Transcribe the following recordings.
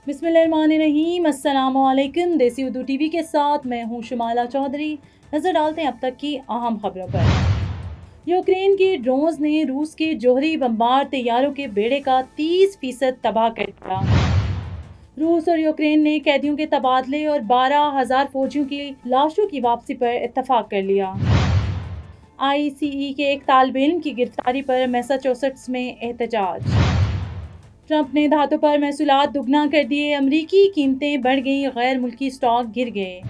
बिस्मिल्लाहिर्रहमानिर्रहीम। अस्सलाम वालेकुम। देसी उर्दू टीवी के साथ मैं हूँ शुमाला चौधरी। नजर डालते हैं अब तक की अहम खबरों पर। यूक्रेन के ड्रोन्स ने रूस के जोहरी बमबार तैयारों के बेड़े का 30% तबाह कर दिया। रूस और यूक्रेन ने कैदियों के तबादले और 12,000 फौजियों की लाशों की वापसी पर इत्तफाक कर लिया। ICE के एक तालिब इल्म की गिरफ्तारी पर मैसाचुसेट्स में एहतजाज। ट्रंप ने धातु पर महसूलात दुगना कर दिए, अमरीकी कीमतें बढ़ गईं, गैर मुल्की स्टॉक गिर गए।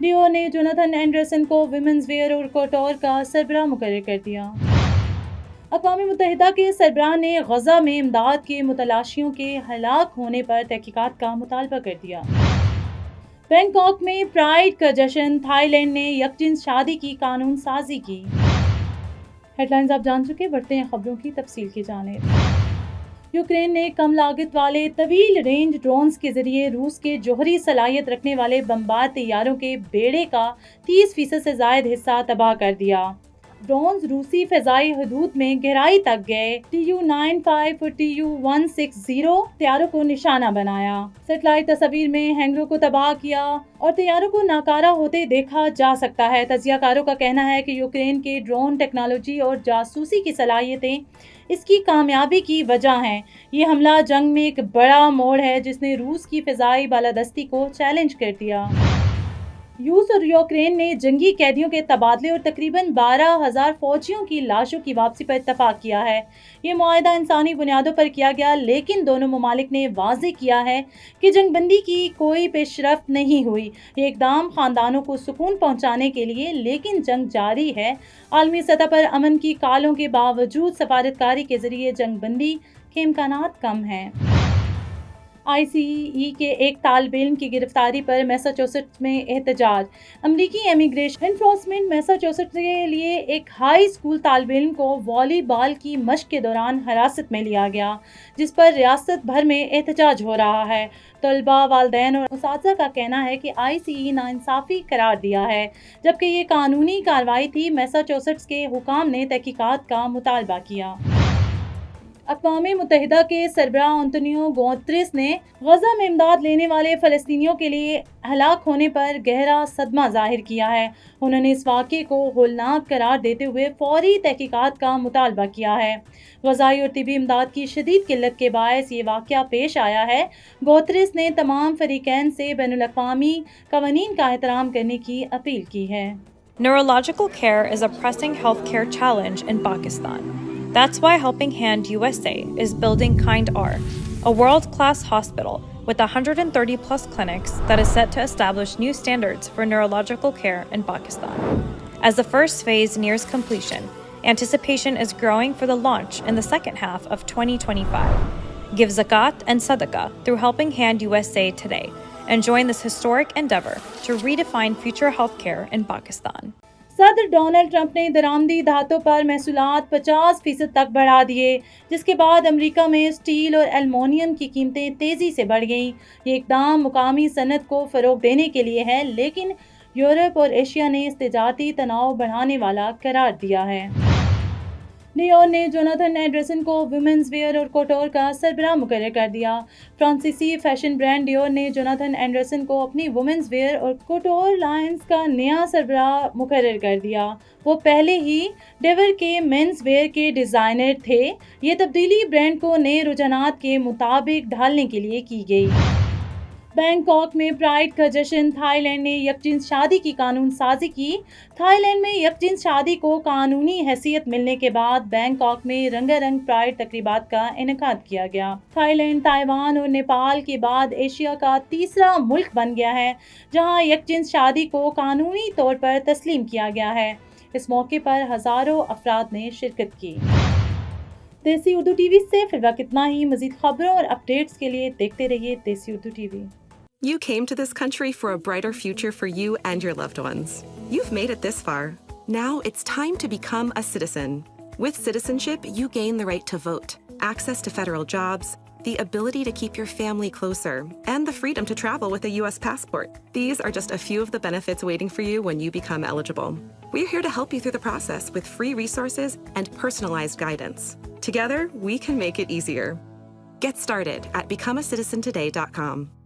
डियोर ने जोनाथन एंडरसन को विमेंस वेयर और कोटोर का सरबराह मुकर्रर कर दिया। अक़वाम मुत्तहिदा के सरबराह ने गजा में इमदाद के मुतलाशियों के हलाक होने पर तहकीकात का मुतालबा कर दिया। बैंकॉक में प्राइड का जश्न, थाईलैंड ने यकजिन्स शादी की कानून साजी की। हेडलाइंस आप जान चुके, बढ़ते हैं खबरों की तफसील की जानिब। यूक्रेन ने कम लागत वाले तवील रेंज ड्रोन्स के जरिए रूस के जोहरी सलाहियत रखने वाले बमबार तैयारों के बेड़े का 30% से जायद हिस्सा तबाह कर दिया। ड्रोन्स रूसी फ़िज़ाई हदूद में गहराई तक गए। Tu-95 और Tu-160 तैयारों को निशाना बनाया। सेटेलाइट तस्वीर में हैंगरों को तबाह किया और तैयारों को नाकारा होते देखा जा सकता है। तजियाकारों का कहना है कि यूक्रेन के ड्रोन टेक्नोलॉजी और जासूसी की सलाहियतें इसकी कामयाबी की वजह हैं। ये हमला जंग में एक बड़ा मोड़ है जिसने रूस की फ़िज़ाई बालादस्ती को चैलेंज कर दिया। रूस और यूक्रेन ने जंगी कैदियों के तबादले और तकरीबन 12,000 फौजियों की लाशों की वापसी पर इत्तफाक किया है। ये मुआहदा इंसानी बुनियादों पर किया गया, लेकिन दोनों ममालिक ने वाज़ेह किया है कि जंगबंदी की कोई पेशरफ्त नहीं हुई। ये इक़दाम ख़ानदानों को सुकून पहुँचाने के लिए, लेकिन जंग जारी है। आलमी सतह पर अमन की कालों के बावजूद सफारतकारी के ज़रिए जंगबंदी के इम्कानात कम हैं। ICE के एक तालिब इल्म की गिरफ्तारी पर मैसाचुसेट्स में एहतजाज। अमरीकी इमिग्रेशन एनफोर्समेंट मैसाचुसेट्स के लिए एक हाई स्कूल तालिब इल्म को वॉलीबॉल की मशक के दौरान हिरासत में लिया गया, जिस पर रियासत भर में एहतजाज हो रहा है। तलबा, वालिदैन और उसातिज़ा का कहना है कि ICE नाइंसाफ़ी करार दिया है, जबकि ये कानूनी कार्रवाई थी। मैसाचुसेट्स के हुकाम ने तहकीकात का मुतालबा किया। अक़वाम मुत्तहिदा के सरबराह एंटोनियो गुतेरेस ने गजा में इमदाद लेने वाले फ़लस्तीनियों के लिए हलाक होने पर गहरा सदमा ज़ाहिर किया है। उन्होंने इस वाक़े को होलनाक करार देते हुए फ़ौरी तहकीकात का मुतालबा किया है। ग़ज़ाई और तिबी इमदाद की शदीद किल्लत के बायस ये वाक़या पेश आया है। गुतेरेस ने तमाम फ़रीक़ैन से बैनुल-अक़वामी क़वानीन का एहतराम करने की अपील की है। Neurological care is a pressing healthcare challenge in Pakistan. That's why Helping Hand USA is building Kind R, a world-class hospital with 130 plus clinics that is set to establish new standards for neurological care in Pakistan. As the first phase nears completion, anticipation is growing for the launch in the second half of 2025. Give zakat and sadaqah through Helping Hand USA today and join this historic endeavor to redefine future healthcare in Pakistan. सदर Donald Trump ने दरामदी धातों पर महसूलात 50% तक बढ़ा दिए, जिसके बाद America में steel और एल्युमिनियम की कीमतें तेज़ी से बढ़ गईं। ये इक़दाम मुकामी सनत को फ़रोग़ देने के लिए है, लेकिन यूरोप और एशिया ने इस्तेजाती तनाव बढ़ाने वाला करार दिया है। डियोर ने जोनाथन एंडरसन को विमेंस वेयर और कोटोर का सरबराह मुकर्रर कर दिया। फ्रांसीसी फैशन ब्रांड डियोर ने जोनाथन एंडरसन को अपनी वुमेंस वेयर और कोटोर लाइन्स का नया सरबराह मुकर्रर कर दिया। वो पहले ही डेवर के मेंस वेयर के डिज़ाइनर थे। ये तब्दीली ब्रांड को नए रुझानात के मुताबिक ढालने के लिए की गई। बैंकॉक में प्राइड का जश्न, थाईलैंड ने यकजिन्स शादी की कानून साजी की। थाईलैंड में यकजिन्स शादी को कानूनी हैसियत मिलने के बाद बैंकॉक में रंगारंग प्राइड तकरीबात का इनेकाद किया गया। थाईलैंड, ताइवान और नेपाल के बाद एशिया का तीसरा मुल्क बन गया है जहां यकजिन्स शादी को कानूनी तौर पर तस्लीम किया गया है। इस मौके पर हज़ारों अफराद ने शिरकत की। देसी उर्दू टीवी से फिर वक्त इतना ही। मज़ीद खबरों और अपडेट्स के लिए देखते रहिए देसी Urdu TV. You came to this country for a brighter future for you and your loved ones. You've made it this far. Now it's time to become a citizen. With citizenship, you gain the right to vote, access to federal jobs, the ability to keep your family closer, and the freedom to travel with a U.S. passport. These are just a few of the benefits waiting for you when you become eligible. We're here to help you through the process with free resources and personalized guidance. Together, we can make it easier. Get started at becomeacitizentoday.com.